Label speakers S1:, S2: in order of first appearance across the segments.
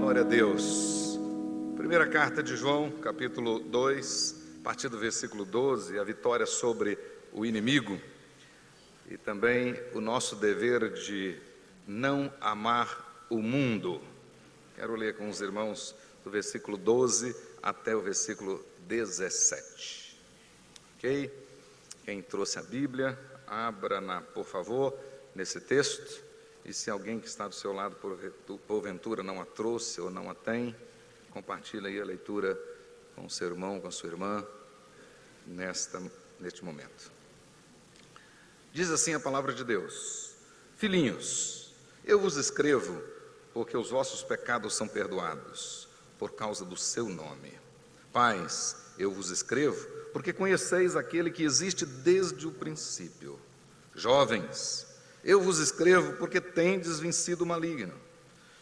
S1: Glória a Deus. Primeira carta de João, capítulo 2, a partir do versículo 12, a vitória sobre o inimigo e também o nosso dever de não amar o mundo. Quero ler com os irmãos do versículo 12 até o versículo 17. Ok? Quem trouxe a Bíblia, abra, por favor, nesse texto. E se alguém que está do seu lado, porventura, não a trouxe ou não a tem, compartilhe aí a leitura com o seu irmão, com a sua irmã, neste momento. Diz assim a palavra de Deus: Filhinhos, eu vos escrevo porque os vossos pecados são perdoados, por causa do seu nome. Pais, eu vos escrevo porque conheceis aquele que existe desde o princípio. Jovens, eu vos escrevo porque tendes vencido o maligno.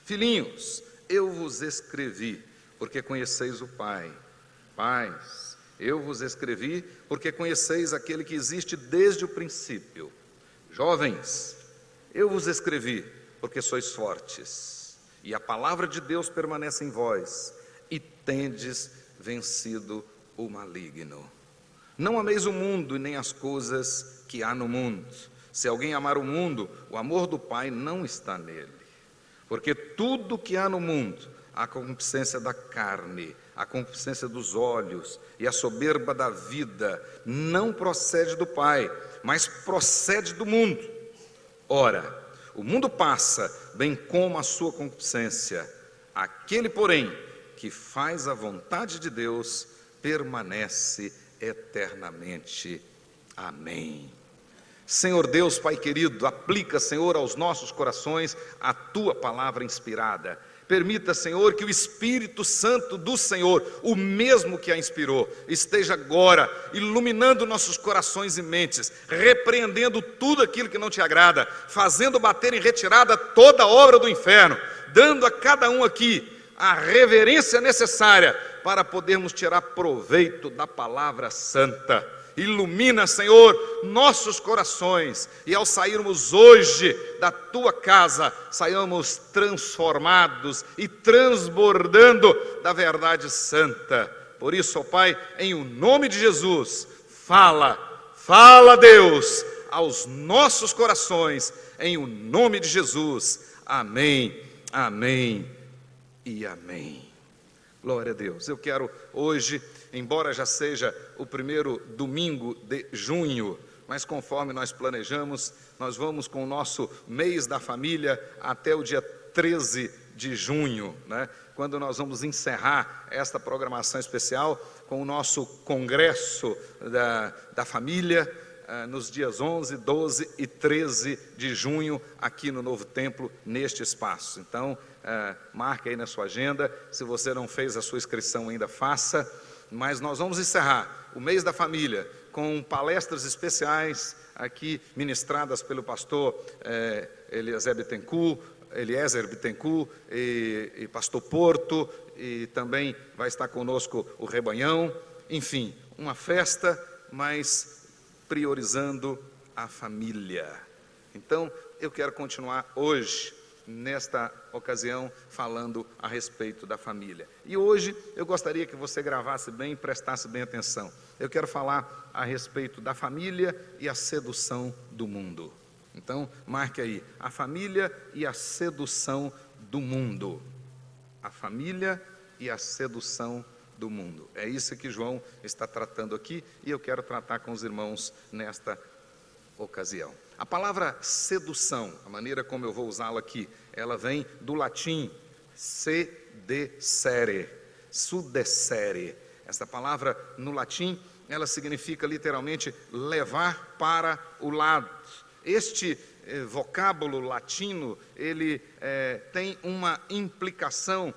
S1: Filhinhos, eu vos escrevi porque conheceis o Pai. Pais, eu vos escrevi porque conheceis aquele que existe desde o princípio. Jovens, eu vos escrevi porque sois fortes, e a palavra de Deus permanece em vós, e tendes vencido o maligno. Não ameis o mundo e nem as coisas que há no mundo. Se alguém amar o mundo, o amor do Pai não está nele. Porque tudo que há no mundo, a concupiscência da carne, a concupiscência dos olhos e a soberba da vida, não procede do Pai, mas procede do mundo. Ora, o mundo passa, bem como a sua concupiscência. Aquele, porém, que faz a vontade de Deus, permanece eternamente. Amém. Senhor Deus, Pai querido, aplica, Senhor, aos nossos corações a Tua palavra inspirada. Permita, Senhor, que o Espírito Santo do Senhor, o mesmo que a inspirou, esteja agora iluminando nossos corações e mentes, repreendendo tudo aquilo que não Te agrada, fazendo bater em retirada toda a obra do inferno, dando a cada um aqui a reverência necessária para podermos tirar proveito da palavra santa. Ilumina, Senhor, nossos corações, e ao sairmos hoje da Tua casa, saiamos transformados e transbordando da verdade santa. Por isso, ó Pai, em o nome de Jesus, fala Deus, aos nossos corações, em o nome de Jesus. Amém, amém e amém. Glória a Deus. Eu quero hoje, embora já seja o primeiro domingo de junho, mas conforme nós planejamos, nós vamos com o nosso mês da família até o dia 13 de junho, né? Quando nós vamos encerrar esta programação especial com o nosso congresso da família, nos dias 11, 12 e 13 de junho, aqui no Novo Templo, neste espaço. Então, marque aí na sua agenda. Se você não fez a sua inscrição ainda, faça. Mas nós vamos encerrar o mês da família com palestras especiais aqui ministradas pelo pastor Eliezer Bittencourt e pastor Porto, e também vai estar conosco o Rebanhão. Enfim, uma festa, mas priorizando a família. Então, eu quero continuar hoje, nesta ocasião, falando a respeito da família. E hoje eu gostaria que você gravasse bem e prestasse bem atenção. Eu quero falar a respeito da família e a sedução do mundo. Então, marque aí, a família e a sedução do mundo. A família e a sedução do mundo. É isso que João está tratando aqui, e eu quero tratar com os irmãos nesta ocasião. A palavra sedução, a maneira como eu vou usá-la aqui, ela vem do latim sedecere, sudecere. Esta palavra no latim, ela significa literalmente levar para o lado. Este vocábulo latino, ele tem uma implicação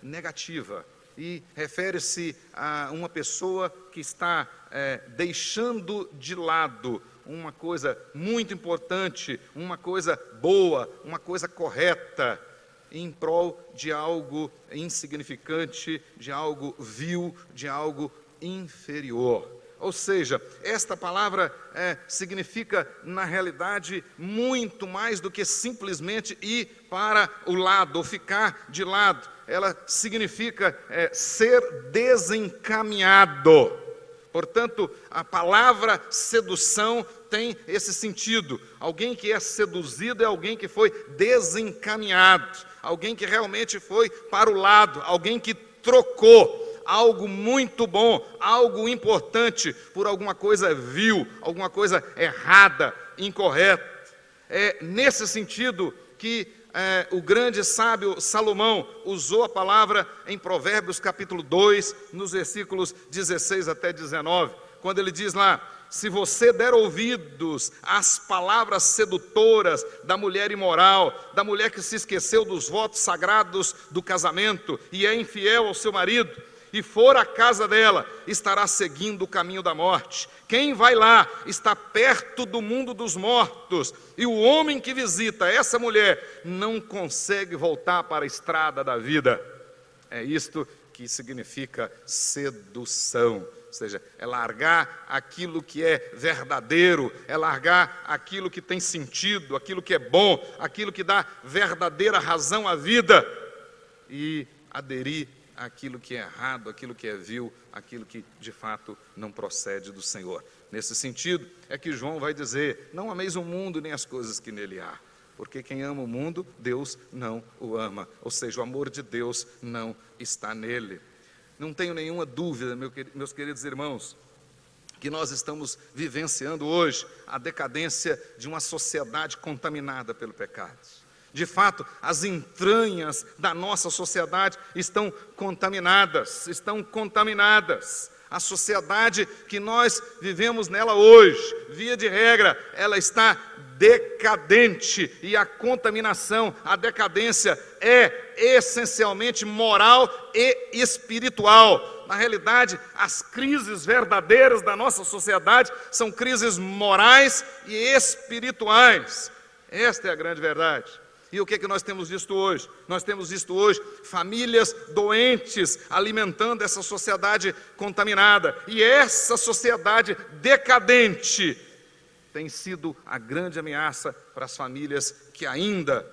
S1: negativa, e refere-se a uma pessoa que está deixando de lado uma coisa muito importante, uma coisa boa, uma coisa correta, em prol de algo insignificante, de algo vil, de algo inferior. Ou seja, esta palavra significa, na realidade, muito mais do que simplesmente ir para o lado, ou ficar de lado. Ela significa ser desencaminhado. Portanto, a palavra sedução tem esse sentido. Alguém que é seduzido é alguém que foi desencaminhado, alguém que realmente foi para o lado, alguém que trocou algo muito bom, algo importante, por alguma coisa vil, alguma coisa errada, incorreta. É nesse sentido que o grande sábio Salomão usou a palavra em Provérbios capítulo 2, nos versículos 16 até 19, quando ele diz lá: se você der ouvidos às palavras sedutoras da mulher imoral, da mulher que se esqueceu dos votos sagrados do casamento e é infiel ao seu marido, e for à casa dela, estará seguindo o caminho da morte. Quem vai lá está perto do mundo dos mortos, e o homem que visita essa mulher não consegue voltar para a estrada da vida. É isto que significa sedução. Ou seja, é largar aquilo que é verdadeiro, é largar aquilo que tem sentido, aquilo que é bom, aquilo que dá verdadeira razão à vida, e aderir aquilo que é errado, aquilo que é vil, aquilo que de fato não procede do Senhor. Nesse sentido é que João vai dizer: não ameis o mundo nem as coisas que nele há, porque quem ama o mundo, Deus não o ama, ou seja, o amor de Deus não está nele. Não tenho nenhuma dúvida, meus queridos irmãos, que nós estamos vivenciando hoje a decadência de uma sociedade contaminada pelo pecado. De fato, as entranhas da nossa sociedade estão contaminadas. A sociedade que nós vivemos nela hoje, via de regra, ela está decadente, e a contaminação, a decadência é essencialmente moral e espiritual. Na realidade, as crises verdadeiras da nossa sociedade são crises morais e espirituais. Esta é a grande verdade. E o que é que nós temos visto hoje? Nós temos visto hoje famílias doentes alimentando essa sociedade contaminada. E essa sociedade decadente tem sido a grande ameaça para as famílias que ainda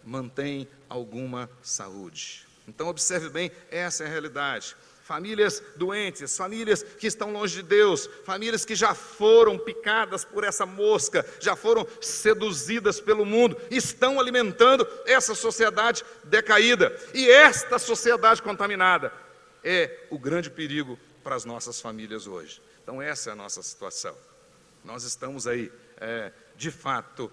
S1: mantêm alguma saúde. Então observe bem, essa é a realidade. Famílias doentes, famílias que estão longe de Deus, famílias que já foram picadas por essa mosca, já foram seduzidas pelo mundo, estão alimentando essa sociedade decaída. E esta sociedade contaminada é o grande perigo para as nossas famílias hoje. Então essa é a nossa situação. Nós estamos aí, de fato,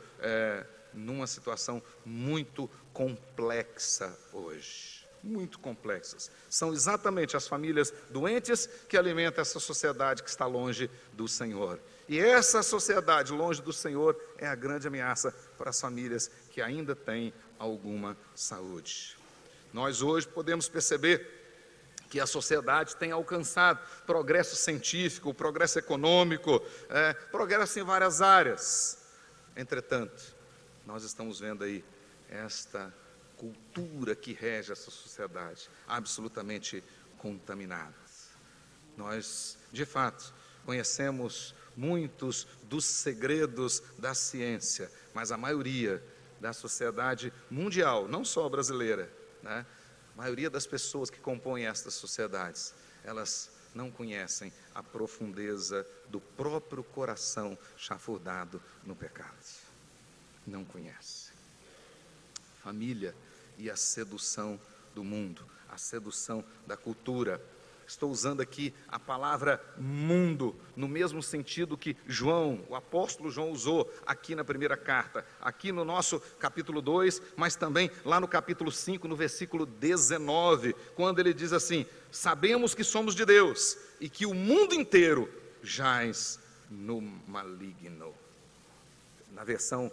S1: numa situação muito complexa hoje. Muito complexas. São exatamente as famílias doentes que alimentam essa sociedade que está longe do Senhor. E essa sociedade longe do Senhor é a grande ameaça para as famílias que ainda têm alguma saúde. Nós hoje podemos perceber que a sociedade tem alcançado progresso científico, progresso econômico, progresso em várias áreas. Entretanto, nós estamos vendo aí esta cultura que rege essa sociedade, absolutamente contaminada. Nós, de fato, conhecemos muitos dos segredos da ciência, mas a maioria da sociedade mundial, não só a brasileira, né? A maioria das pessoas que compõem estas sociedades, elas não conhecem a profundeza do próprio coração chafurdado no pecado. Não conhecem. Família e a sedução do mundo, a sedução da cultura. Estou usando aqui a palavra mundo, no mesmo sentido que João, o apóstolo João usou aqui na primeira carta, aqui no nosso capítulo 2, mas também lá no capítulo 5, no versículo 19, quando ele diz assim: sabemos que somos de Deus e que o mundo inteiro jaz no maligno. Na versão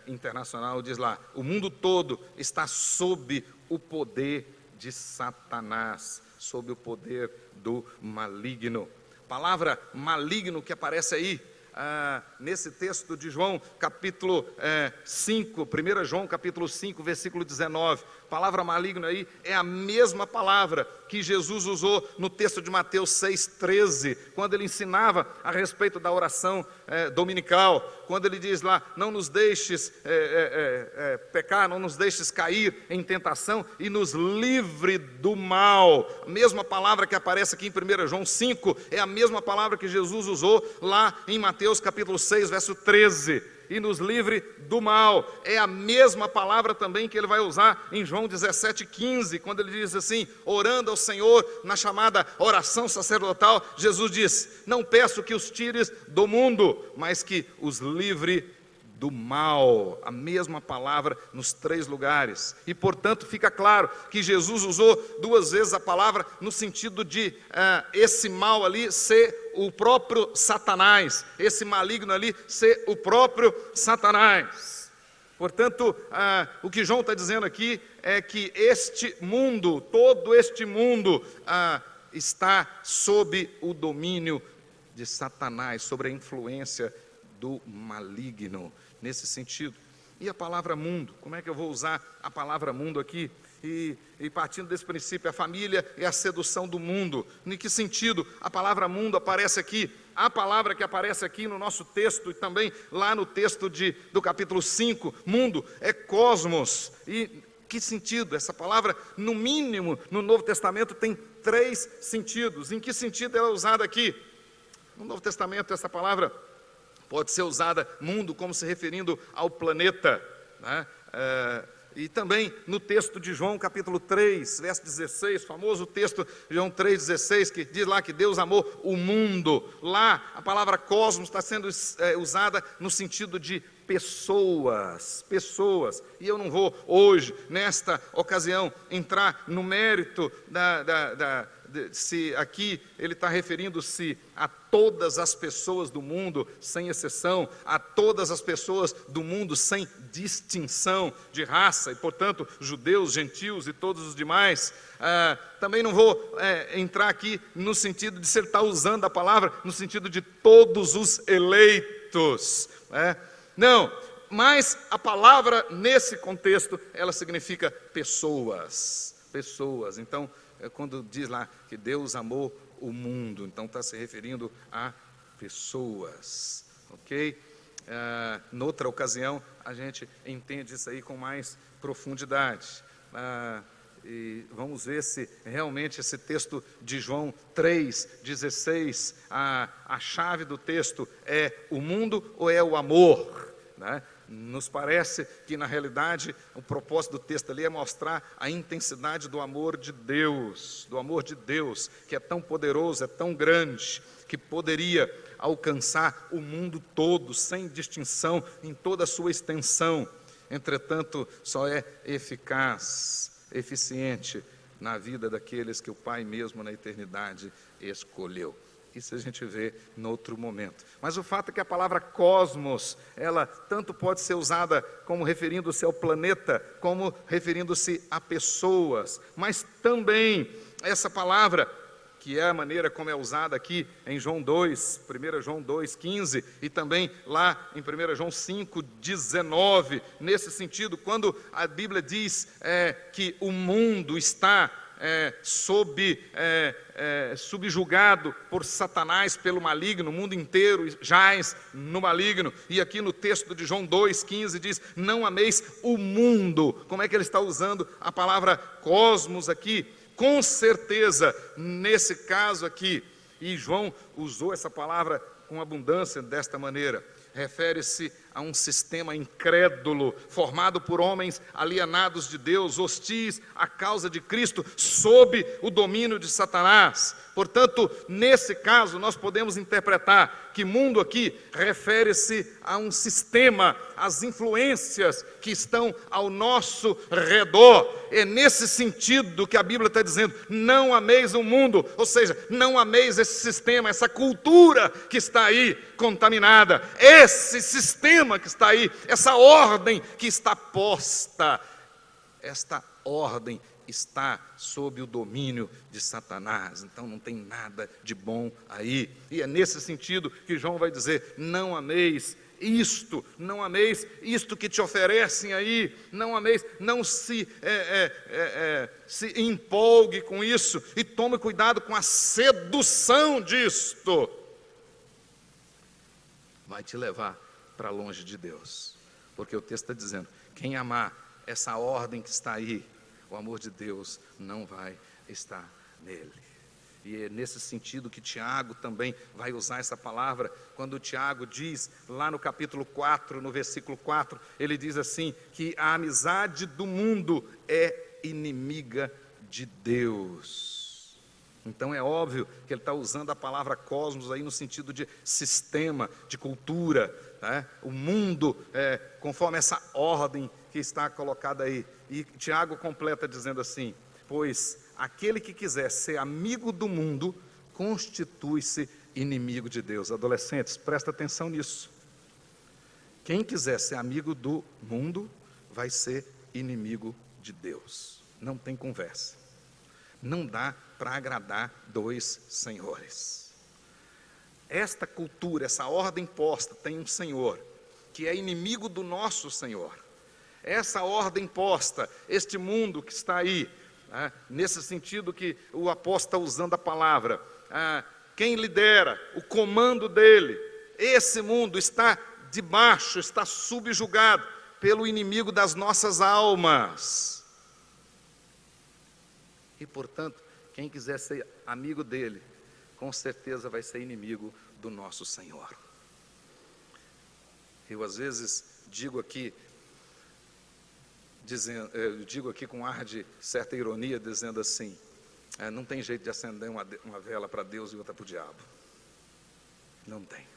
S1: internacional diz lá: o mundo todo está sob o poder de Satanás, sob o poder do maligno. A palavra maligno que aparece aí nesse texto de João, capítulo 5, 1 João, capítulo 5, versículo 19. Palavra maligno aí é a mesma palavra que Jesus usou no texto de Mateus 6,13, quando ele ensinava a respeito da oração dominical, quando ele diz lá, não nos deixes pecar, não nos deixes cair em tentação e nos livre do mal. A mesma palavra que aparece aqui em 1 João 5, é a mesma palavra que Jesus usou lá em Mateus capítulo 6, verso 13. E nos livre do mal. É a mesma palavra também que ele vai usar em João 17,15, quando ele diz assim, orando ao Senhor na chamada oração sacerdotal, Jesus diz, não peço que os tires do mundo, mas que os livre do mal. A mesma palavra nos 3 lugares. E portanto fica claro que Jesus usou 2 vezes a palavra no sentido de esse mal ali ser o próprio Satanás, esse maligno ali ser o próprio Satanás. Portanto, o que João está dizendo aqui é que este mundo, todo este mundo está sob o domínio de Satanás, sobre a influência do maligno, nesse sentido. E a palavra mundo, como é que eu vou usar a palavra mundo aqui? E partindo desse princípio, a família é a sedução do mundo. Em que sentido a palavra mundo aparece aqui? A palavra que aparece aqui no nosso texto e também lá no texto do capítulo 5, mundo, é cosmos. E que sentido? Essa palavra, no mínimo, no Novo Testamento tem 3 sentidos. Em que sentido ela é usada aqui? No Novo Testamento essa palavra pode ser usada, mundo, como se referindo ao planeta, né? E também no texto de João capítulo 3, verso 16, famoso texto de João 3,16, que diz lá que Deus amou o mundo. Lá a palavra cosmos está sendo usada no sentido de pessoas. E eu não vou hoje, nesta ocasião, entrar no mérito se aqui ele está referindo-se a todas as pessoas do mundo, sem exceção, a todas as pessoas do mundo, sem distinção de raça, e portanto, judeus, gentios e todos os demais. Também não vou entrar aqui no sentido de você estar usando a palavra, no sentido de todos os eleitos. Não, mas a palavra nesse contexto, ela significa pessoas. Então, quando diz lá que Deus amou o mundo, então está se referindo a pessoas, ok? Noutra ocasião, a gente entende isso aí com mais profundidade. E vamos ver se realmente esse texto de João 3,16, a chave do texto é o mundo ou é o amor, né? Nos parece que, na realidade, o propósito do texto ali é mostrar a intensidade do amor de Deus, que é tão poderoso, é tão grande, que poderia alcançar o mundo todo, sem distinção, em toda a sua extensão. Entretanto, só é eficaz, eficiente na vida daqueles que o Pai mesmo na eternidade escolheu. Isso a gente vê em outro momento. Mas o fato é que a palavra cosmos, ela tanto pode ser usada como referindo-se ao planeta, como referindo-se a pessoas. Mas também essa palavra, que é a maneira como é usada aqui em João 2, 1 João 2,15, e também lá em 1 João 5,19, nesse sentido, quando a Bíblia diz que o mundo está subjugado por Satanás, pelo maligno, o mundo inteiro jaz no maligno, e aqui no texto de João 2,15 diz, não ameis o mundo. Como é que ele está usando a palavra cosmos aqui? Com certeza, nesse caso aqui, e João usou essa palavra com abundância desta maneira, refere-se a um sistema incrédulo, formado por homens alienados de Deus, hostis à causa de Cristo, sob o domínio de Satanás. Portanto, nesse caso, nós podemos interpretar que mundo aqui refere-se a um sistema, às influências que estão ao nosso redor. É nesse sentido que a Bíblia está dizendo, não ameis o mundo, ou seja, não ameis esse sistema, essa cultura que está aí contaminada, esse sistema que está aí, essa ordem que está posta esta ordem está sob o domínio de Satanás, então não tem nada de bom aí. E é nesse sentido que João vai dizer: não ameis isto, não ameis isto que te oferecem aí, não ameis, não se empolgue com isso, e tome cuidado com a sedução disto. Vai te levar para longe de Deus, porque o texto está dizendo: quem amar essa ordem que está aí, o amor de Deus não vai estar nele. E é nesse sentido que Tiago também vai usar essa palavra, quando Tiago diz, lá no capítulo 4, no versículo 4, ele diz assim, que a amizade do mundo é inimiga de Deus. Então é óbvio que ele está usando a palavra cosmos aí no sentido de sistema, de cultura, né? O mundo, conforme essa ordem que está colocada aí. E Tiago completa dizendo assim: pois aquele que quiser ser amigo do mundo, constitui-se inimigo de Deus. Adolescentes, presta atenção nisso. Quem quiser ser amigo do mundo, vai ser inimigo de Deus. Não tem conversa. Não dá para agradar dois senhores. Esta cultura, essa ordem posta, tem um senhor, que é inimigo do nosso Senhor. Essa ordem posta, este mundo que está aí, nesse sentido que o apóstolo está usando a palavra, quem lidera, o comando dele, esse mundo está debaixo, está subjugado pelo inimigo das nossas almas. E portanto, quem quiser ser amigo dele, com certeza vai ser inimigo do nosso Senhor. Eu às vezes digo aqui com ar de certa ironia, dizendo assim: não tem jeito de acender uma vela para Deus e outra para o diabo. Não tem.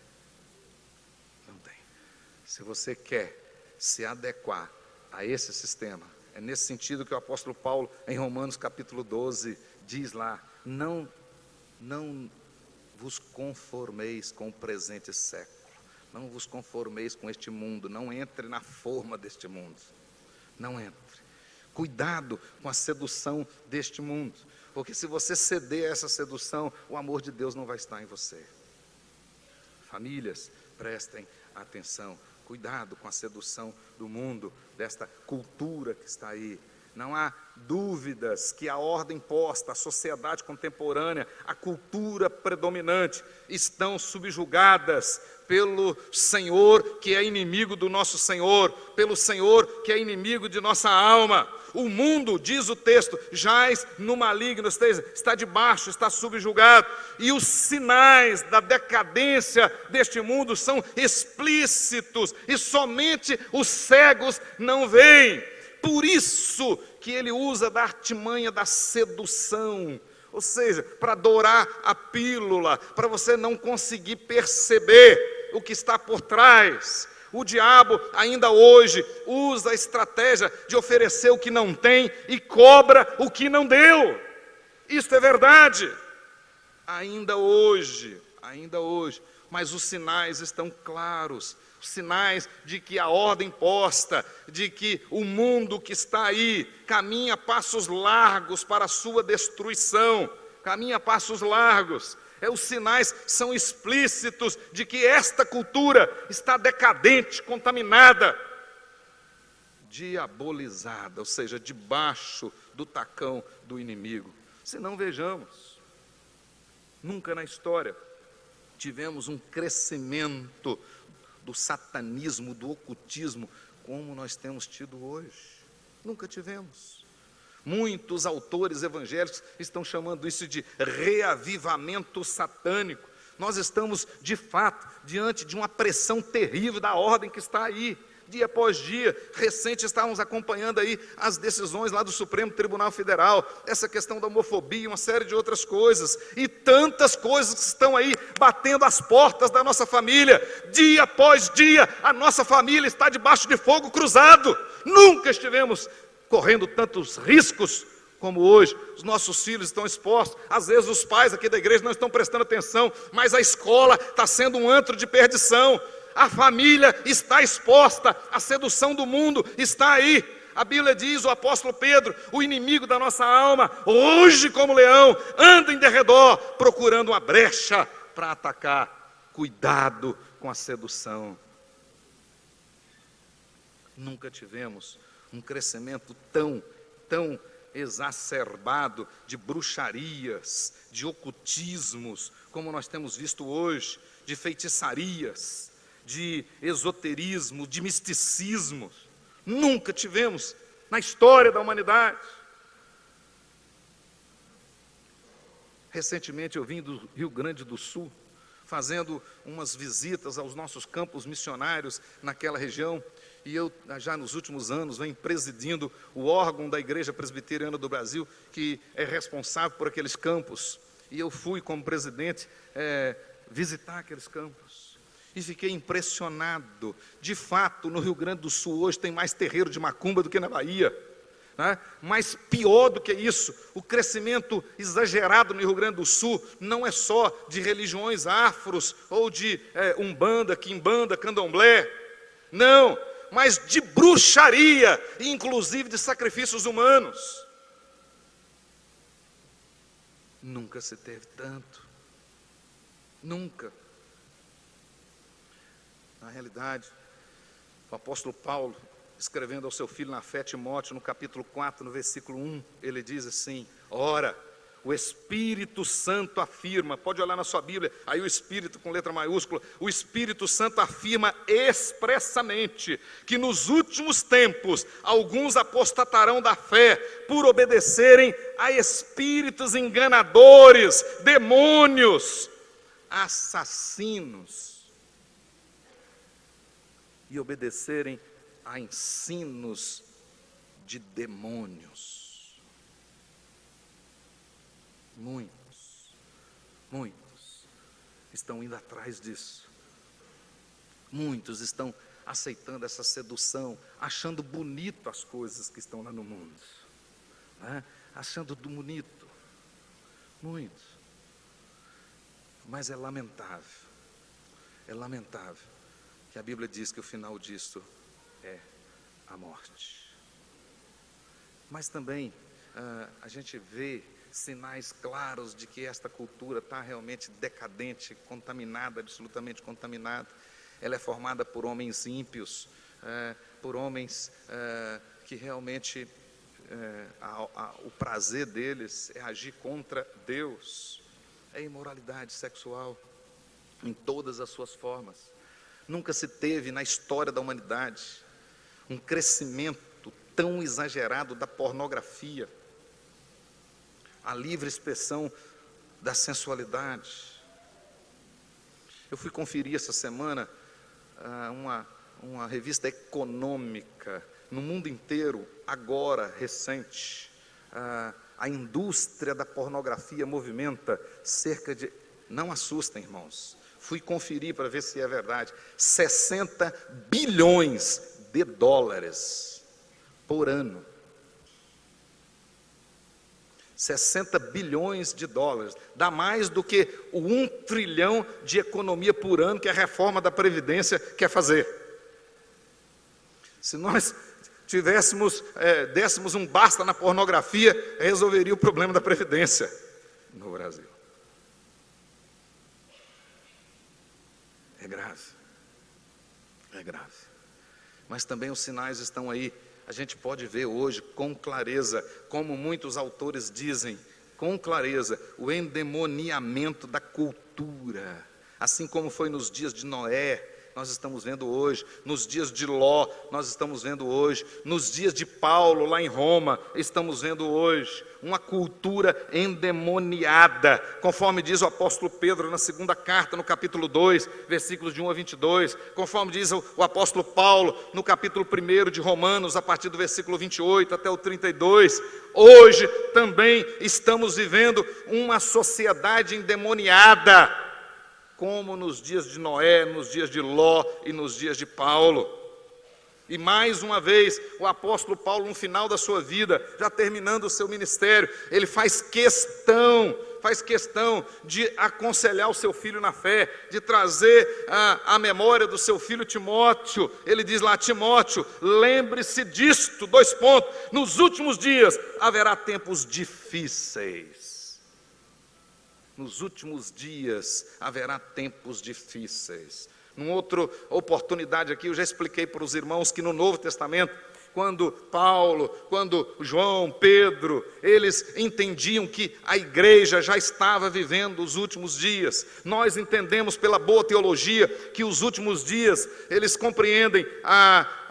S1: Não tem. Se você quer se adequar a esse sistema, é nesse sentido que o apóstolo Paulo, em Romanos capítulo 12, diz lá: não vos conformeis com o presente século, não vos conformeis com este mundo, não entre na forma deste mundo. Não entre. Cuidado com a sedução deste mundo, porque se você ceder a essa sedução, o amor de Deus não vai estar em você. Famílias, prestem atenção. Cuidado com a sedução do mundo, desta cultura que está aí. Não há dúvidas que a ordem posta, a sociedade contemporânea, a cultura predominante estão subjugadas pelo Senhor que é inimigo do nosso Senhor, pelo Senhor que é inimigo de nossa alma. O mundo, diz o texto, jaz no maligno, está debaixo, está subjugado, e os sinais da decadência deste mundo são explícitos, e somente os cegos não veem. Por isso que ele usa da artimanha da sedução, ou seja, para dourar a pílula, para você não conseguir perceber o que está por trás. O diabo ainda hoje usa a estratégia de oferecer o que não tem e cobra o que não deu. Isto é verdade. Ainda hoje, mas os sinais estão claros. Sinais de que a ordem posta, de que o mundo que está aí caminha passos largos para a sua destruição, caminha passos largos. Os sinais são explícitos de que esta cultura está decadente, contaminada, diabolizada, ou seja, debaixo do tacão do inimigo. Se não, vejamos, nunca na história tivemos um crescimento do satanismo, do ocultismo, como nós temos tido hoje. Nunca tivemos. Muitos autores evangélicos estão chamando isso de reavivamento satânico. Nós estamos, de fato, diante de uma pressão terrível da ordem que está aí, dia após dia. Recente estávamos acompanhando aí as decisões lá do Supremo Tribunal Federal, essa questão da homofobia, uma série de outras coisas, e tantas coisas que estão aí batendo as portas da nossa família. Dia após dia, a nossa família está debaixo de fogo cruzado. Nunca estivemos correndo tantos riscos como hoje. Os nossos filhos estão expostos. Às vezes os pais aqui da igreja não estão prestando atenção, mas a escola está sendo um antro de perdição. A família está exposta, a sedução do mundo está aí. A Bíblia diz, o apóstolo Pedro, o inimigo da nossa alma, ruge como leão, anda em derredor, procurando uma brecha para atacar. Cuidado com a sedução. Nunca tivemos um crescimento tão exacerbado de bruxarias, de ocultismos, como nós temos visto hoje, de feitiçarias, de esoterismo, de misticismos. Nunca tivemos na história da humanidade. Recentemente eu vim do Rio Grande do Sul, fazendo umas visitas aos nossos campos missionários naquela região, e eu já nos últimos anos venho presidindo o órgão da Igreja Presbiteriana do Brasil, que é responsável por aqueles campos, e eu fui como presidente visitar aqueles campos, e fiquei impressionado. De fato, no Rio Grande do Sul hoje tem mais terreiro de macumba do que na Bahia, né? Mas pior do que isso, o crescimento exagerado no Rio Grande do Sul não é só de religiões afros, ou de umbanda, quimbanda, candomblé, não, mas de bruxaria, inclusive de sacrifícios humanos. Nunca se teve tanto, nunca. Na realidade, o apóstolo Paulo, escrevendo ao seu filho na fé, Timóteo, no capítulo 4, no versículo 1, ele diz assim: ora, o Espírito Santo afirma, pode olhar na sua Bíblia, aí o Espírito com letra maiúscula, o Espírito Santo afirma expressamente que nos últimos tempos alguns apostatarão da fé por obedecerem a espíritos enganadores, demônios, assassinos, e obedecerem a ensinos de demônios. Muitos estão indo atrás disso. Muitos estão aceitando essa sedução, achando bonito as coisas que estão lá no mundo, né? Achando bonito. Muitos. Mas é lamentável que a Bíblia diz que o final disso é a morte. Mas também a gente vê sinais claros de que esta cultura está realmente decadente, contaminada, absolutamente contaminada. Ela é formada por homens ímpios, por homens que realmente o prazer deles é agir contra Deus. É imoralidade sexual em todas as suas formas. Nunca se teve na história da humanidade um crescimento tão exagerado da pornografia, a livre expressão da sensualidade. Eu fui conferir essa semana uma revista econômica no mundo inteiro, agora, recente. A indústria da pornografia movimenta cerca de, não assustem, irmãos, fui conferir para ver se é verdade, 60 bilhões de dólares por ano. 60 bilhões de dólares, dá mais do que o 1 trilhão de economia por ano que a reforma da Previdência quer fazer. Se nós dessemos um basta na pornografia, resolveria o problema da Previdência no Brasil. É grave. Mas também os sinais estão aí. A gente pode ver hoje com clareza, como muitos autores dizem, com clareza, o endemoniamento da cultura. Assim como foi nos dias de Noé, nós estamos vendo hoje, nos dias de Ló, nós estamos vendo hoje, nos dias de Paulo, lá em Roma, estamos vendo hoje, uma cultura endemoniada, conforme diz o apóstolo Pedro na segunda carta, no capítulo 2, versículos de 1 a 22, conforme diz o apóstolo Paulo, no capítulo 1 de Romanos, a partir do versículo 28 até o 32, hoje também estamos vivendo uma sociedade endemoniada, como nos dias de Noé, nos dias de Ló e nos dias de Paulo. E mais uma vez, o apóstolo Paulo, no final da sua vida, já terminando o seu ministério, ele faz questão faz questão de aconselhar o seu filho na fé, de trazer a memória do seu filho Timóteo. Ele diz lá: Timóteo, lembre-se disto, 2 pontos, nos últimos dias haverá tempos difíceis. Nos últimos dias haverá tempos difíceis. Numa outra oportunidade aqui, eu já expliquei para os irmãos que no Novo Testamento, quando Paulo, quando João, Pedro, eles entendiam que a igreja já estava vivendo os últimos dias. Nós entendemos pela boa teologia que os últimos dias, eles compreendem a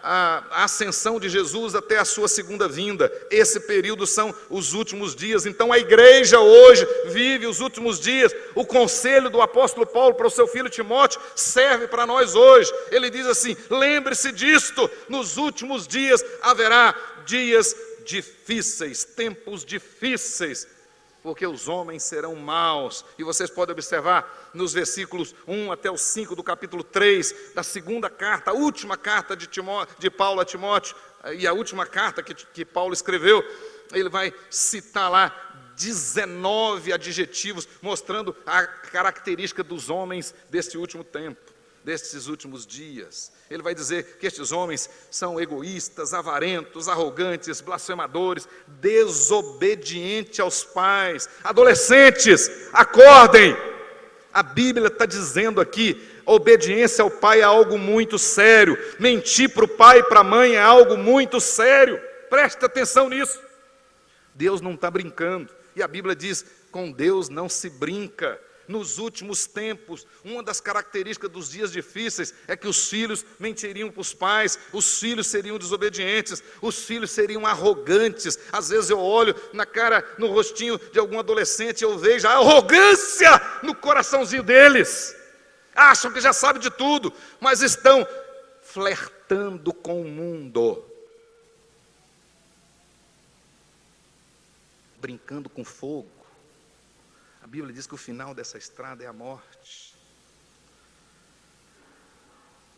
S1: ascensão de Jesus até a sua segunda vinda. Esse período são os últimos dias. Então a igreja hoje vive os últimos dias. O conselho do apóstolo Paulo para o seu filho Timóteo serve para nós hoje. Ele diz assim: lembre-se disto, nos últimos dias haverá dias difíceis, tempos difíceis, porque os homens serão maus. E vocês podem observar nos versículos 1 até o 5 do capítulo 3 da segunda carta, a última carta de Paulo a Timóteo, e a última carta que Paulo escreveu. Ele vai citar lá 19 adjetivos mostrando a característica dos homens deste último tempo, destes últimos dias. Ele vai dizer que estes homens são egoístas, avarentos, arrogantes, blasfemadores, desobedientes aos pais. Adolescentes, acordem! A Bíblia está dizendo aqui: obediência ao pai é algo muito sério. Mentir para o pai e para a mãe é algo muito sério. Preste atenção nisso. Deus não está brincando. E a Bíblia diz: com Deus não se brinca. Nos últimos tempos, uma das características dos dias difíceis é que os filhos mentiriam para os pais, os filhos seriam desobedientes, os filhos seriam arrogantes. Às vezes eu olho na cara, no rostinho de algum adolescente e eu vejo a arrogância no coraçãozinho deles. Acham que já sabem de tudo, mas estão flertando com o mundo, brincando com fogo. A Bíblia diz que o final dessa estrada é a morte.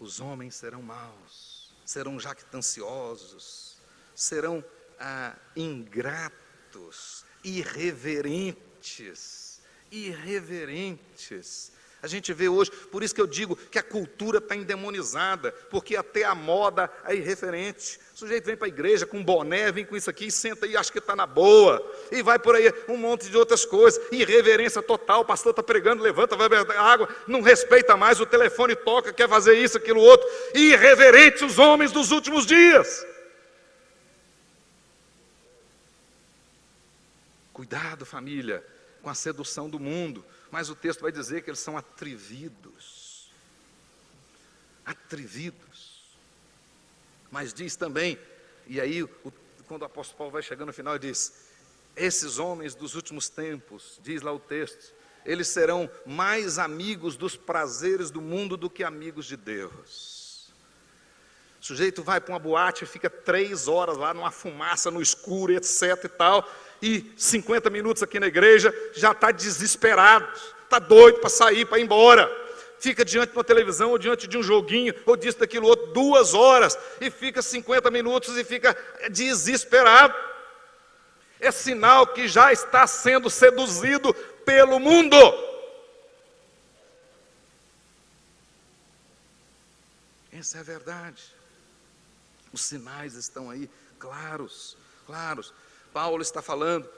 S1: Os homens serão maus, serão jactanciosos, serão ingratos, irreverentes. A gente vê hoje, por isso que eu digo que a cultura está endemonizada, porque até a moda é irreverente. O sujeito vem para a igreja com boné, vem com isso aqui, senta aí, acha que está na boa, e vai por aí um monte de outras coisas, irreverência total. O pastor está pregando, levanta, vai beber água, não respeita mais, o telefone toca, quer fazer isso, aquilo, outro. Irreverentes os homens dos últimos dias. Cuidado, família, com a sedução do mundo. Mas o texto vai dizer que eles são atrevidos. Mas diz também, e aí quando o apóstolo Paulo vai chegando no final, ele diz: esses homens dos últimos tempos, diz lá o texto, eles serão mais amigos dos prazeres do mundo do que amigos de Deus. O sujeito vai para uma boate e fica 3 horas lá numa fumaça, no escuro, etc e tal, e 50 minutos aqui na igreja, já está desesperado, está doido para sair, para ir embora. Fica diante de uma televisão, ou diante de um joguinho, ou disso, daquilo outro, 2 horas, e fica 50 minutos e fica desesperado. É sinal que já está sendo seduzido pelo mundo. Essa é a verdade. Os sinais estão aí, claros. Paulo está falando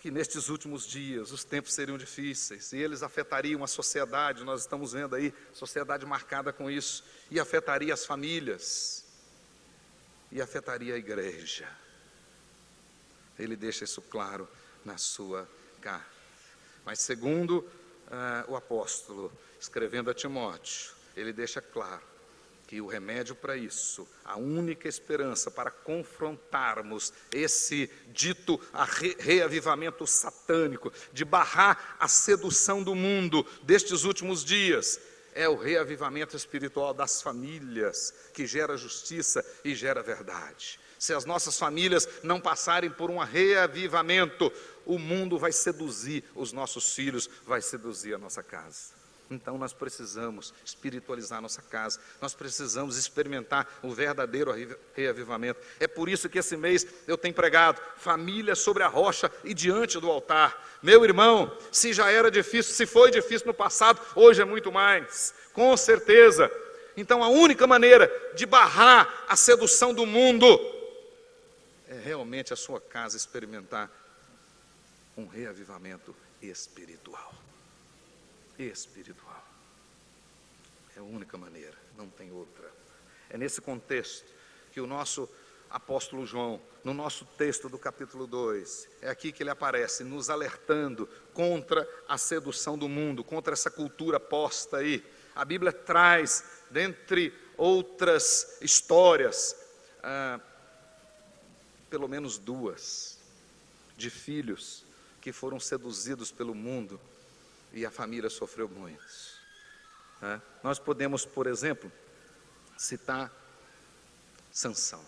S1: que nestes últimos dias os tempos seriam difíceis, e eles afetariam a sociedade. Nós estamos vendo aí, sociedade marcada com isso, e afetaria as famílias, e afetaria a igreja. Ele deixa isso claro na sua carta. Mas segundo o apóstolo, escrevendo a Timóteo, ele deixa claro que o remédio para isso, a única esperança para confrontarmos esse dito reavivamento satânico, de barrar a sedução do mundo destes últimos dias, é o reavivamento espiritual das famílias, que gera justiça e gera verdade. Se as nossas famílias não passarem por um reavivamento, o mundo vai seduzir os nossos filhos, vai seduzir a nossa casa. Então nós precisamos espiritualizar nossa casa, nós precisamos experimentar o verdadeiro reavivamento. É por isso que esse mês eu tenho pregado família sobre a rocha e diante do altar. Meu irmão, se já era difícil, se foi difícil no passado, hoje é muito mais, com certeza. Então a única maneira de barrar a sedução do mundo é realmente a sua casa experimentar um reavivamento espiritual. Espiritual. É a única maneira, não tem outra. É nesse contexto que o nosso apóstolo João, no nosso texto do capítulo 2, é aqui que ele aparece, nos alertando contra a sedução do mundo, contra essa cultura posta aí. A Bíblia traz, dentre outras histórias, pelo menos duas, de filhos que foram seduzidos pelo mundo e a família sofreu muito. Nós podemos, por exemplo, citar Sansão.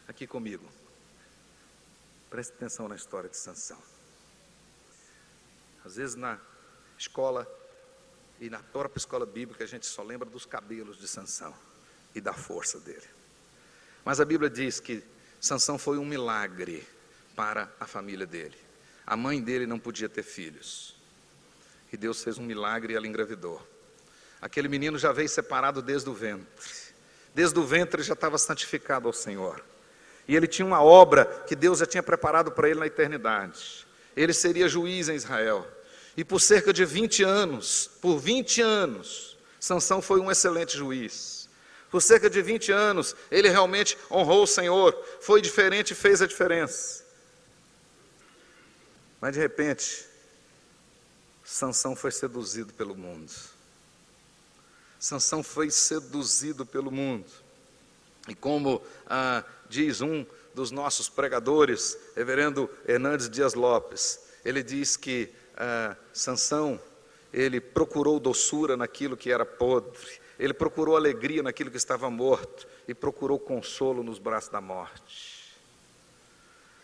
S1: Aqui comigo. Preste atenção na história de Sansão. Às vezes na escola e na própria escola bíblica a gente só lembra dos cabelos de Sansão e da força dele. Mas a Bíblia diz que Sansão foi um milagre para a família dele. A mãe dele não podia ter filhos. E Deus fez um milagre e ela engravidou. Aquele menino já veio separado desde o ventre. Desde o ventre ele já estava santificado ao Senhor. E ele tinha uma obra que Deus já tinha preparado para ele na eternidade. Ele seria juiz em Israel. E por cerca de 20 anos, Sansão foi um excelente juiz. Por cerca de 20 anos, ele realmente honrou o Senhor. Foi diferente e fez a diferença. Mas de repente, Sansão foi seduzido pelo mundo. Sansão foi seduzido pelo mundo. E como diz um dos nossos pregadores, reverendo Hernandes Dias Lopes, ele diz que Sansão, ele procurou doçura naquilo que era podre, ele procurou alegria naquilo que estava morto e procurou consolo nos braços da morte.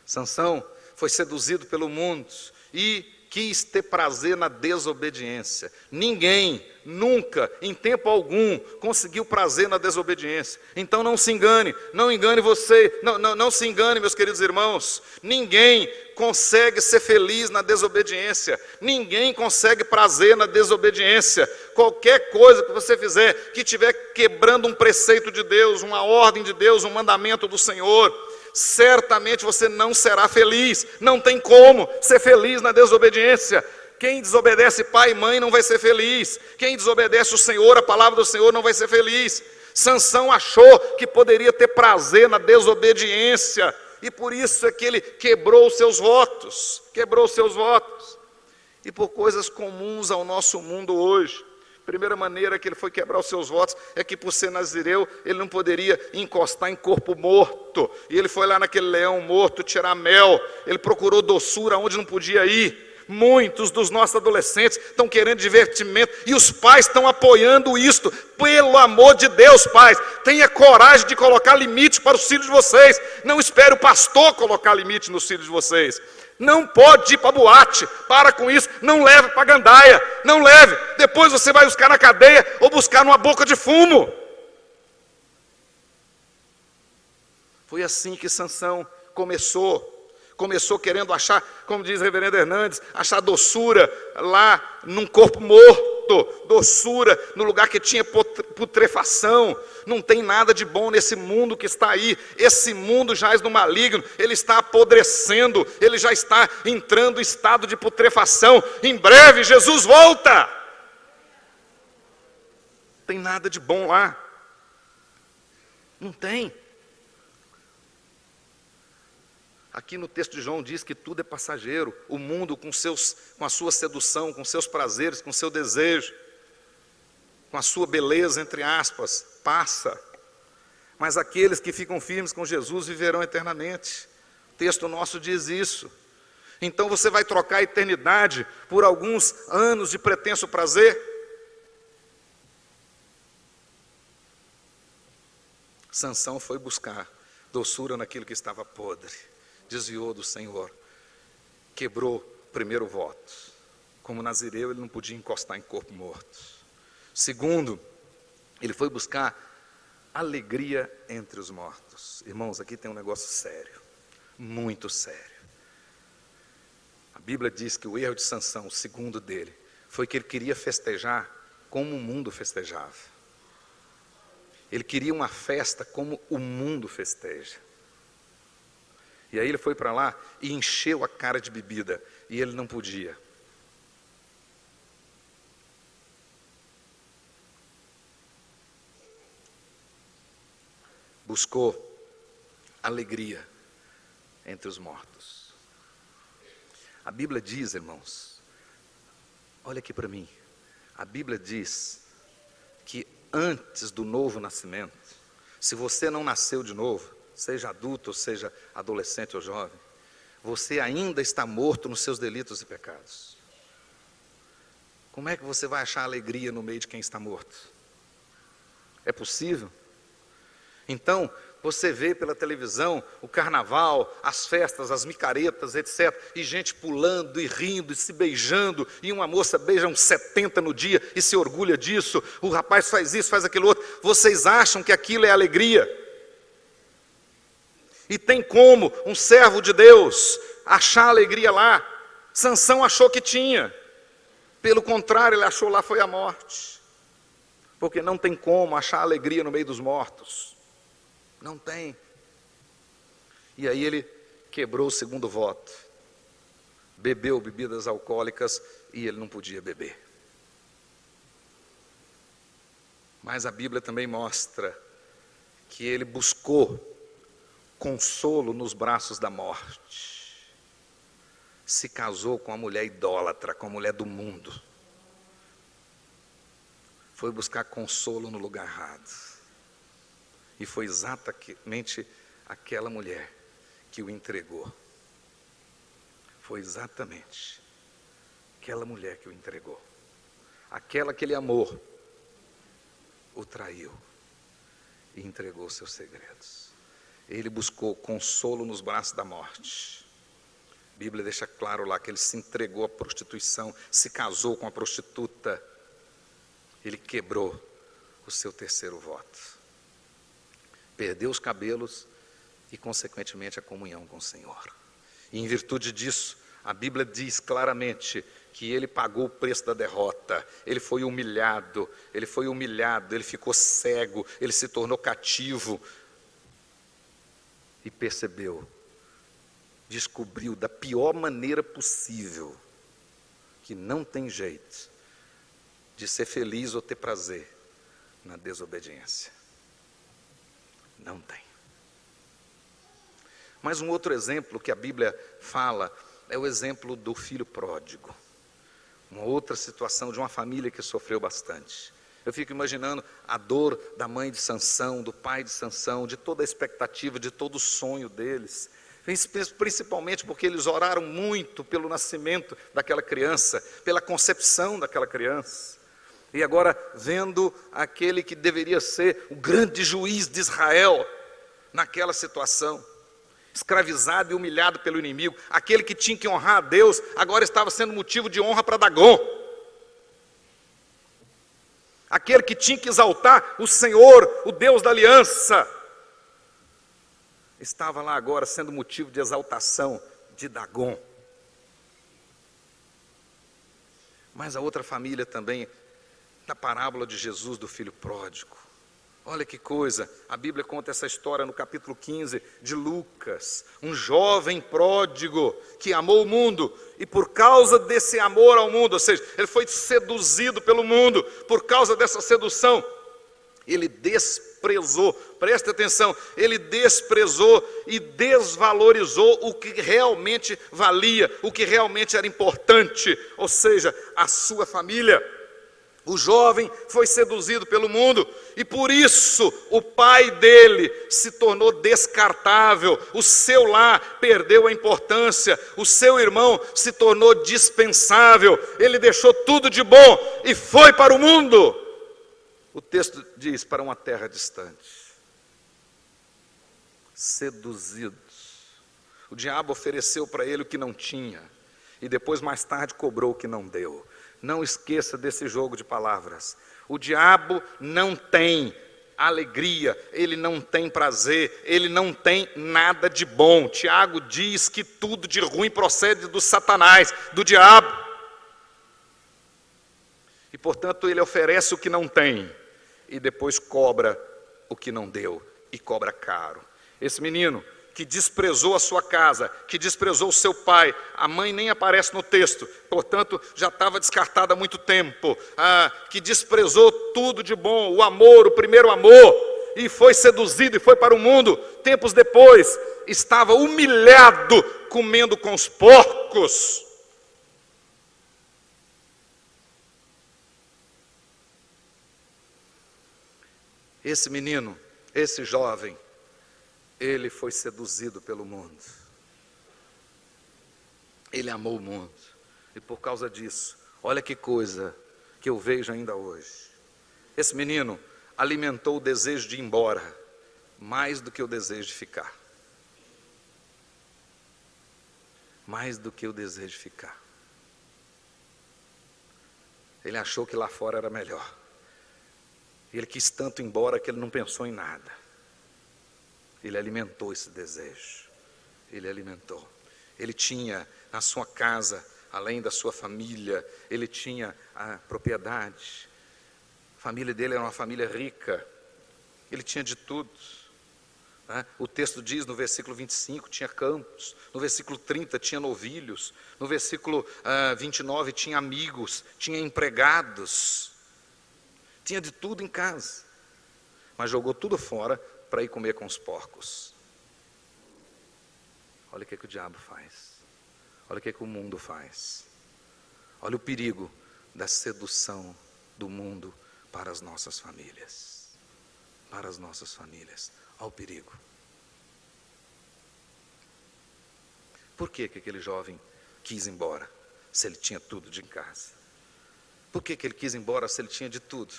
S1: Sansão foi seduzido pelo mundo e quis ter prazer na desobediência. Ninguém, nunca, em tempo algum, conseguiu prazer na desobediência. Então não se engane, não engane você, não se engane, meus queridos irmãos. Ninguém consegue ser feliz na desobediência. Ninguém consegue prazer na desobediência. Qualquer coisa que você fizer que estiver quebrando um preceito de Deus, uma ordem de Deus, um mandamento do Senhor, certamente você não será feliz. Não tem como ser feliz na desobediência. Quem desobedece pai e mãe não vai ser feliz. Quem desobedece o Senhor, a palavra do Senhor, não vai ser feliz. Sansão achou que poderia ter prazer na desobediência, e por isso é que ele quebrou os seus votos. E por coisas comuns ao nosso mundo hoje. A primeira maneira que ele foi quebrar os seus votos é que, por ser nazireu, ele não poderia encostar em corpo morto. E ele foi lá naquele leão morto tirar mel. Ele procurou doçura onde não podia ir. Muitos dos nossos adolescentes estão querendo divertimento e os pais estão apoiando isto. Pelo amor de Deus, pais, tenha coragem de colocar limite para os filhos de vocês. Não espere o pastor colocar limite nos filhos de vocês. Não pode ir para boate, para com isso, não leve para gandaia, não leve, depois você vai buscar na cadeia ou buscar numa boca de fumo. Foi assim que Sansão começou querendo achar, como diz o reverendo Hernandes, achar doçura lá num corpo morto, doçura no lugar que tinha putrefação. Não tem nada de bom nesse mundo que está aí. Esse mundo jaz no maligno, ele está apodrecendo, ele já está entrando em estado de putrefação. Em breve Jesus volta. Não tem nada de bom lá. Não tem. Aqui no texto de João diz que tudo é passageiro. O mundo com a sua sedução, com seus prazeres, com seu desejo, com a sua beleza, entre aspas, passa. Mas aqueles que ficam firmes com Jesus viverão eternamente. O texto nosso diz isso. Então você vai trocar a eternidade por alguns anos de pretenso prazer? Sansão foi buscar doçura naquilo que estava podre. Desviou do Senhor, quebrou o primeiro voto, como nazireu, ele não podia encostar em corpo morto. Segundo, ele foi buscar alegria entre os mortos. Irmãos, aqui tem um negócio sério, muito sério. A Bíblia diz que o erro de Sansão, o segundo dele, foi que ele queria festejar como o mundo festejava. Ele queria uma festa como o mundo festeja. E aí ele foi para lá e encheu a cara de bebida, e ele não podia. Buscou alegria entre os mortos. A Bíblia diz, irmãos, olha aqui para mim, a Bíblia diz que antes do novo nascimento, se você não nasceu de novo, seja adulto, ou seja adolescente ou jovem, você ainda está morto nos seus delitos e pecados. Como é que você vai achar alegria no meio de quem está morto? É possível? Então, você vê pela televisão o carnaval, as festas, as micaretas, etc. E gente pulando e rindo e se beijando. E uma moça beija uns 70 no dia e se orgulha disso. O rapaz faz isso, faz aquilo outro. Vocês acham que aquilo é alegria? E tem como um servo de Deus achar alegria lá? Sansão achou que tinha. Pelo contrário, ele achou lá foi a morte. Porque não tem como achar alegria no meio dos mortos. Não tem. E aí ele quebrou o segundo voto. Bebeu bebidas alcoólicas e ele não podia beber. Mas a Bíblia também mostra que ele buscou consolo nos braços da morte. Se casou com uma mulher idólatra, com a mulher do mundo. Foi buscar consolo no lugar errado. E foi exatamente aquela mulher que o entregou. Foi exatamente aquela mulher que o entregou. Aquela que ele amou, o traiu e entregou seus segredos. Ele buscou consolo nos braços da morte. A Bíblia deixa claro lá que ele se entregou à prostituição, se casou com a prostituta. Ele quebrou o seu terceiro voto. Perdeu os cabelos e, consequentemente, a comunhão com o Senhor. E, em virtude disso, a Bíblia diz claramente que ele pagou o preço da derrota. Ele foi humilhado, ele ficou cego, ele se tornou cativo. E percebeu, descobriu da pior maneira possível que não tem jeito de ser feliz ou ter prazer na desobediência. Não tem. Mas um outro exemplo que a Bíblia fala é o exemplo do filho pródigo. Uma outra situação de uma família que sofreu bastante. Eu fico imaginando a dor da mãe de Sansão, do pai de Sansão, de toda a expectativa, de todo o sonho deles. Principalmente porque eles oraram muito pelo nascimento daquela criança, pela concepção daquela criança. E agora vendo aquele que deveria ser o grande juiz de Israel, naquela situação, escravizado e humilhado pelo inimigo, aquele que tinha que honrar a Deus, agora estava sendo motivo de honra para Dagom. Aquele que tinha que exaltar o Senhor, o Deus da aliança, estava lá agora sendo motivo de exaltação de Dagom. Mas a outra família também, na parábola de Jesus do filho pródigo. Olha que coisa, a Bíblia conta essa história no capítulo 15 de Lucas. Um jovem pródigo que amou o mundo e por causa desse amor ao mundo, ou seja, ele foi seduzido pelo mundo, por causa dessa sedução, ele desprezou, presta atenção, ele desprezou e desvalorizou o que realmente valia, o que realmente era importante, ou seja, a sua família. O jovem foi seduzido pelo mundo e por isso o pai dele se tornou descartável, o seu lar perdeu a importância, o seu irmão se tornou dispensável, ele deixou tudo de bom e foi para o mundo. O texto diz, para uma terra distante. Seduzidos. O diabo ofereceu para ele o que não tinha. e depois mais tarde cobrou o que não deu. Não esqueça desse jogo de palavras. O diabo não tem alegria, ele não tem prazer, ele não tem nada de bom. Tiago diz que tudo de ruim procede do Satanás, do diabo. E portanto ele oferece o que não tem e depois cobra o que não deu, e cobra caro. Esse menino que desprezou a sua casa, que desprezou o seu pai, a mãe nem aparece no texto, portanto já estava descartada há muito tempo, que desprezou tudo de bom, o amor, o primeiro amor, e foi seduzido e foi para o mundo. Tempos depois estava humilhado, comendo com os porcos. Esse menino, esse jovem, ele foi seduzido pelo mundo. Ele amou o mundo. E por causa disso, olha que coisa que eu vejo ainda hoje. Esse menino alimentou o desejo de ir embora, mais do que o desejo de ficar. Mais do que o desejo de ficar. Ele achou que lá fora era melhor. E ele quis tanto ir embora que ele não pensou em nada. Ele alimentou esse desejo. Ele alimentou. Ele tinha na sua casa, além da sua família, ele tinha a propriedade. A família dele era uma família rica. Ele tinha de tudo. O texto diz no versículo 25, tinha campos. No versículo 30, tinha novilhos. No versículo 29, tinha amigos, tinha empregados. Tinha de tudo em casa. Mas jogou tudo fora para ir comer com os porcos. Olha o que o diabo faz. Olha o que o mundo faz. Olha o perigo da sedução do mundo para as nossas famílias. Para as nossas famílias. Olha o perigo. Por que aquele jovem quis ir embora, se ele tinha tudo de casa? Por que ele quis ir embora se ele tinha de tudo?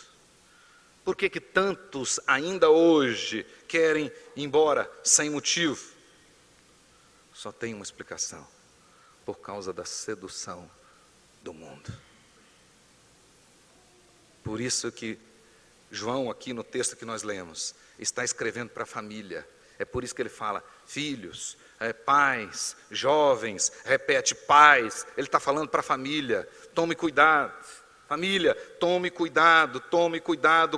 S1: Por que tantos ainda hoje querem ir embora sem motivo? Só tem uma explicação: por causa da sedução do mundo. Por isso que João, aqui no texto que nós lemos, está escrevendo para a família. É por isso que ele fala: filhos, pais, jovens, repete, pais. Ele está falando para a família: tome cuidado. Família, tome cuidado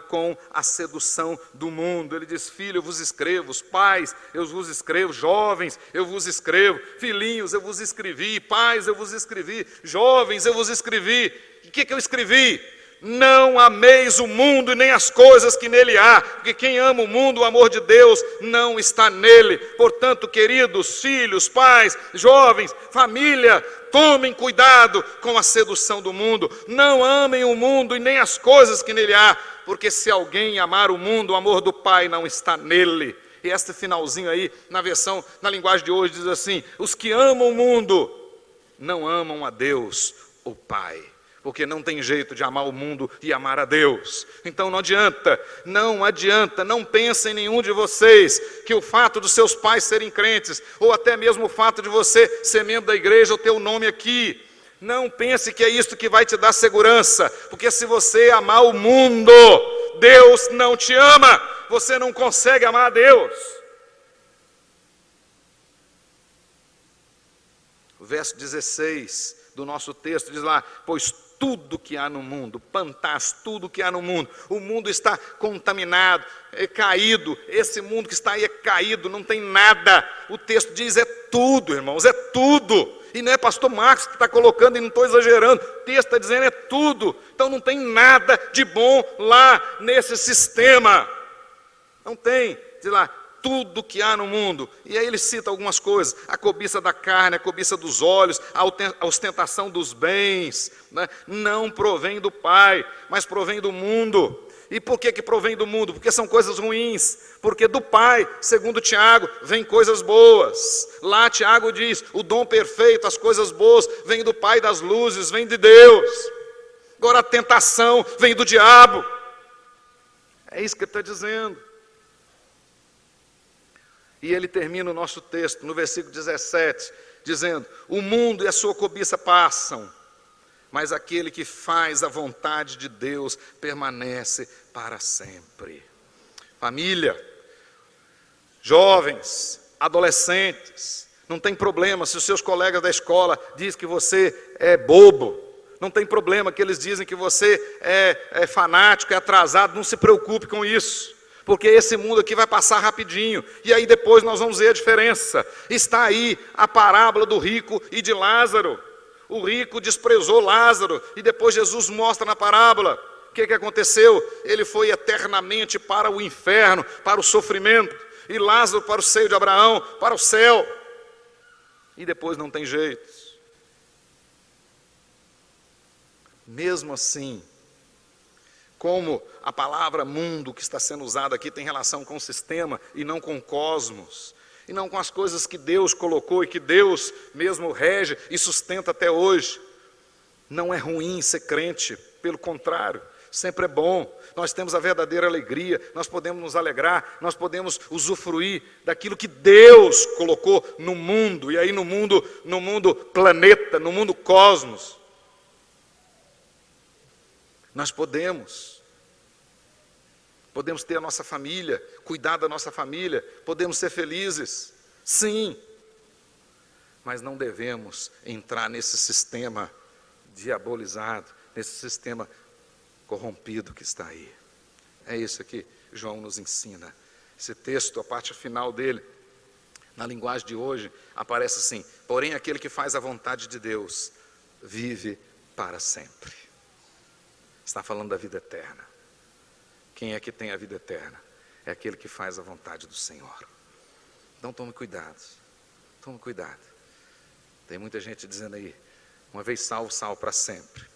S1: com a sedução do mundo. Ele diz: filho, eu vos escrevo, os pais, eu vos escrevo, jovens, eu vos escrevo, filhinhos, eu vos escrevi, pais, eu vos escrevi, jovens, eu vos escrevi. O que eu escrevi? Não ameis o mundo e nem as coisas que nele há, porque quem ama o mundo, o amor de Deus não está nele. Portanto, queridos filhos, pais, jovens, família, tomem cuidado com a sedução do mundo. Não amem o mundo e nem as coisas que nele há, porque se alguém amar o mundo, o amor do Pai não está nele. E este finalzinho aí, na linguagem de hoje, diz assim: os que amam o mundo não amam a Deus, o Pai. Porque não tem jeito de amar o mundo e amar a Deus. Então não adianta, não pensem nenhum de vocês que o fato dos seus pais serem crentes, ou até mesmo o fato de você ser membro da igreja ou ter o nome aqui, não pense que é isso que vai te dar segurança, porque se você amar o mundo, Deus não te ama, você não consegue amar a Deus. O verso 16 do nosso texto diz lá: pois tudo que há no mundo, pantás, tudo que há no mundo, o mundo está contaminado, é caído, esse mundo que está aí é caído, não tem nada. O texto diz: é tudo, irmãos, é tudo. E não é pastor Marcos que está colocando, e não estou exagerando, o texto está dizendo: é tudo. Então não tem nada de bom lá nesse sistema, não tem. Diz lá: tudo que há no mundo. E aí ele cita algumas coisas: a cobiça da carne, a cobiça dos olhos, a ostentação dos bens, né? Não provém do Pai, mas provém do mundo. E por que provém do mundo? Porque são coisas ruins. Porque do Pai, segundo Tiago, vem coisas boas. Lá Tiago diz: o dom perfeito, as coisas boas, vem do Pai das luzes, vem de Deus. Agora a tentação vem do diabo. É isso que ele está dizendo. E ele termina o nosso texto no versículo 17, dizendo: o mundo e a sua cobiça passam, mas aquele que faz a vontade de Deus permanece para sempre. Família, jovens, adolescentes, não tem problema se os seus colegas da escola dizem que você é bobo, não tem problema que eles dizem que você é fanático, é atrasado, não se preocupe com isso, porque esse mundo aqui vai passar rapidinho, e aí depois nós vamos ver a diferença. Está aí a parábola do rico e de Lázaro. O rico desprezou Lázaro, e depois Jesus mostra na parábola o que aconteceu. Ele foi eternamente para o inferno, para o sofrimento, e Lázaro para o seio de Abraão, para o céu. E depois não tem jeito. Mesmo assim, como a palavra mundo que está sendo usada aqui tem relação com o sistema e não com o cosmos, e não com as coisas que Deus colocou e que Deus mesmo rege e sustenta até hoje, não é ruim ser crente, pelo contrário, sempre é bom. Nós temos a verdadeira alegria, nós podemos nos alegrar, nós podemos usufruir daquilo que Deus colocou no mundo, e aí no mundo planeta, no mundo cosmos. Nós podemos ter a nossa família, cuidar da nossa família, podemos ser felizes, sim, mas não devemos entrar nesse sistema diabolizado, nesse sistema corrompido que está aí. É isso que João nos ensina. Esse texto, a parte final dele, na linguagem de hoje, aparece assim: porém aquele que faz a vontade de Deus vive para sempre. Está falando da vida eterna. Quem é que tem a vida eterna? É aquele que faz a vontade do Senhor. Então tome cuidado, tome cuidado. Tem muita gente dizendo aí: uma vez salvo, salvo para sempre.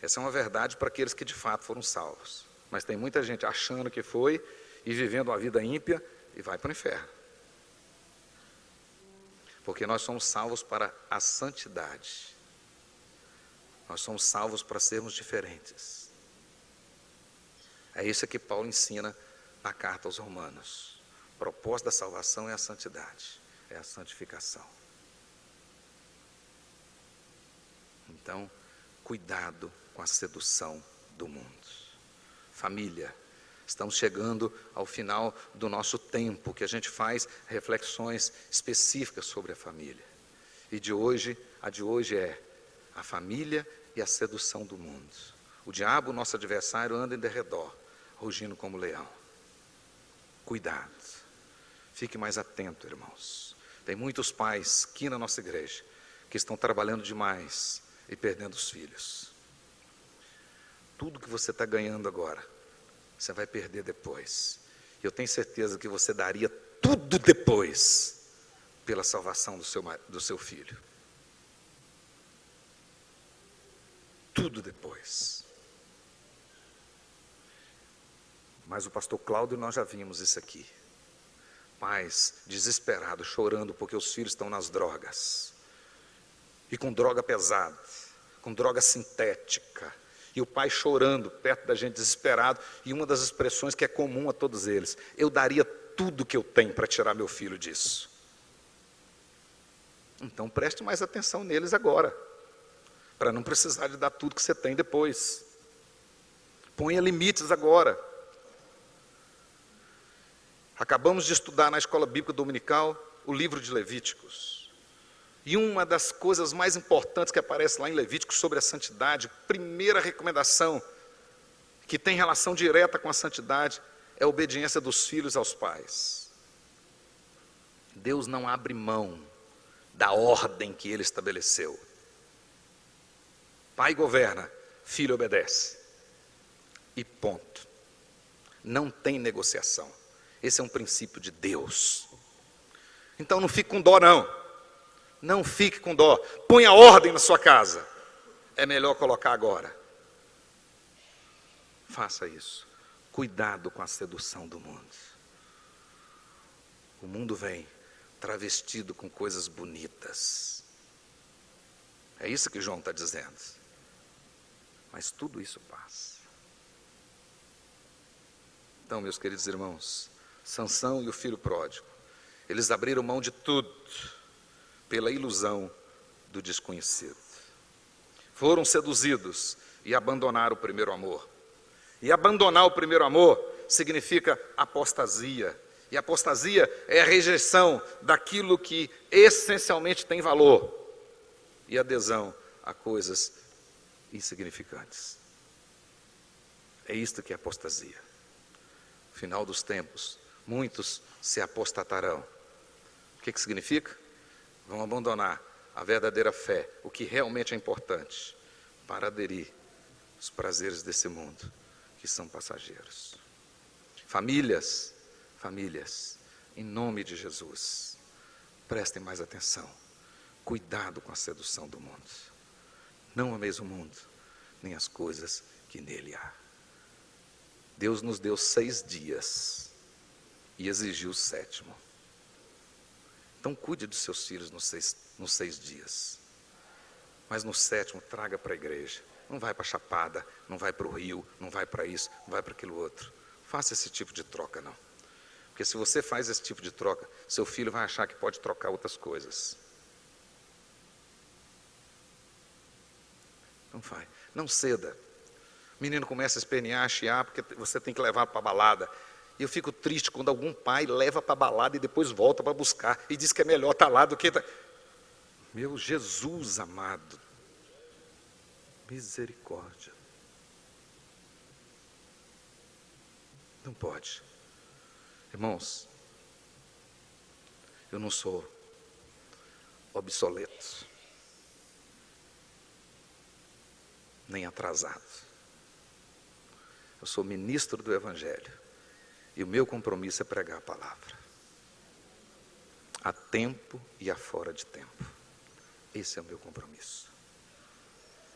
S1: Essa é uma verdade para aqueles que de fato foram salvos. Mas tem muita gente achando que foi e vivendo uma vida ímpia e vai para o inferno. Porque nós somos salvos para a santidade. Nós somos salvos para sermos diferentes. É isso que Paulo ensina na carta aos Romanos. O propósito da salvação é a santidade, é a santificação. Então, cuidado com a sedução do mundo. Família, estamos chegando ao final do nosso tempo, que a gente faz reflexões específicas sobre a família. E a de hoje é a família e a sedução do mundo. O diabo, nosso adversário, anda em derredor, rugindo como leão. Cuidado, fique mais atento, irmãos. Tem muitos pais aqui na nossa igreja que estão trabalhando demais e perdendo os filhos. Tudo que você está ganhando agora, você vai perder depois. Eu tenho certeza que você daria tudo depois pela salvação do seu filho. Tudo depois. Mas o pastor Cláudio, nós já vimos isso aqui. Pais desesperados, chorando porque os filhos estão nas drogas. E com droga pesada, com droga sintética. E o pai chorando perto da gente, desesperado. E uma das expressões que é comum a todos eles: eu daria tudo que eu tenho para tirar meu filho disso. Então preste mais atenção neles agora, para não precisar de dar tudo que você tem depois. Ponha limites agora. Acabamos de estudar na escola bíblica dominical o livro de Levíticos. E uma das coisas mais importantes que aparece lá em Levíticos sobre a santidade, primeira recomendação, que tem relação direta com a santidade, é a obediência dos filhos aos pais. Deus não abre mão da ordem que Ele estabeleceu. Pai governa, filho obedece. E ponto. Não tem negociação. Esse é um princípio de Deus. Então não fique com dó, não. Não fique com dó. Ponha ordem na sua casa. É melhor colocar agora. Faça isso. Cuidado com a sedução do mundo. O mundo vem travestido com coisas bonitas. É isso que João está dizendo. Mas tudo isso passa. Então, meus queridos irmãos, Sansão e o filho pródigo, eles abriram mão de tudo pela ilusão do desconhecido. Foram seduzidos e abandonaram o primeiro amor. E abandonar o primeiro amor significa apostasia. E apostasia é a rejeição daquilo que essencialmente tem valor e adesão a coisas insignificantes. É isto que é apostasia. No final dos tempos, muitos se apostatarão. O que significa? Vão abandonar a verdadeira fé, o que realmente é importante, para aderir aos prazeres desse mundo, que são passageiros. Famílias, em nome de Jesus, prestem mais atenção. Cuidado com a sedução do mundo. Não ameis o mundo, nem as coisas que nele há. Deus nos deu 6 dias e exigiu o 7º. Então cuide dos seus filhos nos 6 dias. Mas no 7º traga para a igreja. Não vai para a Chapada, não vai para o Rio, não vai para isso, não vai para aquilo outro. Faça esse tipo de troca, não. Porque se você faz esse tipo de troca, seu filho vai achar que pode trocar outras coisas. Não vai. Não ceda. O menino começa a espernear, a chiar, porque você tem que levar para a balada. E eu fico triste quando algum pai leva para a balada e depois volta para buscar. E diz que é melhor estar lá do que... Meu Jesus amado. Misericórdia. Não pode. Irmãos, eu não sou obsoleto, nem atrasado. Eu sou ministro do Evangelho e o meu compromisso é pregar a palavra, a tempo e a fora de tempo. Esse é o meu compromisso.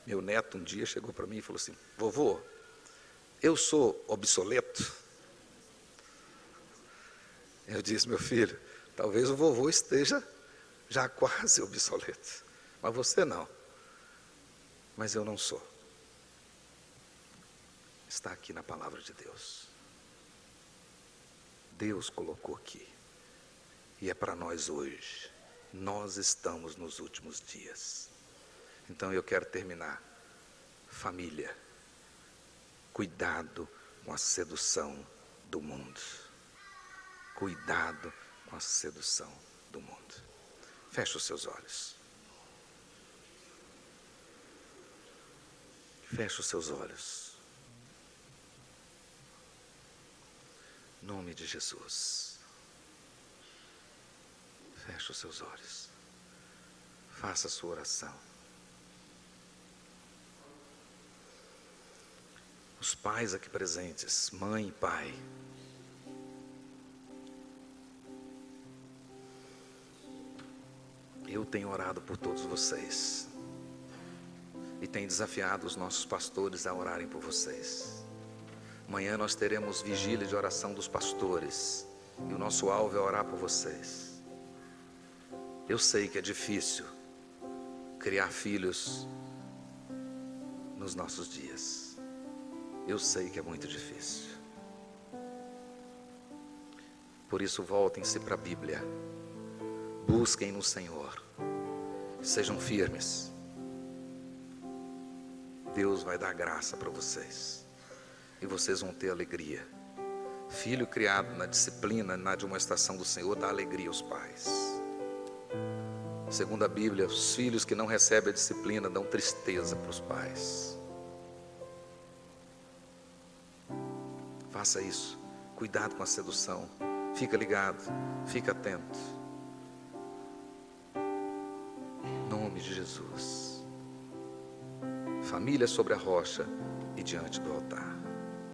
S1: Meu neto um dia chegou para mim e falou assim: vovô, eu sou obsoleto? Eu disse: meu filho, talvez o vovô esteja já quase obsoleto, mas você não. Mas eu não sou. Está aqui na palavra de Deus. Deus colocou aqui. E é para nós hoje. Nós estamos nos últimos dias. Então eu quero terminar. Família, cuidado com a sedução do mundo. Cuidado com a sedução do mundo. Feche os seus olhos. Feche os seus olhos. Em nome de Jesus. Feche os seus olhos. Faça a sua oração. Os pais aqui presentes, mãe e pai. Eu tenho orado por todos vocês. E tenho desafiado os nossos pastores a orarem por vocês. Amanhã nós teremos vigília de oração dos pastores. E o nosso alvo é orar por vocês. Eu sei que é difícil criar filhos nos nossos dias. Eu sei que é muito difícil. Por isso voltem-se para a Bíblia. Busquem no Senhor. Sejam firmes. Deus vai dar graça para vocês. E vocês vão ter alegria. Filho criado na disciplina, na admoestação do Senhor, dá alegria aos pais. Segundo a Bíblia, os filhos que não recebem a disciplina dão tristeza para os pais. Faça isso. Cuidado com a sedução. Fica ligado. Fica atento. Em nome de Jesus. Família sobre a rocha e diante do altar.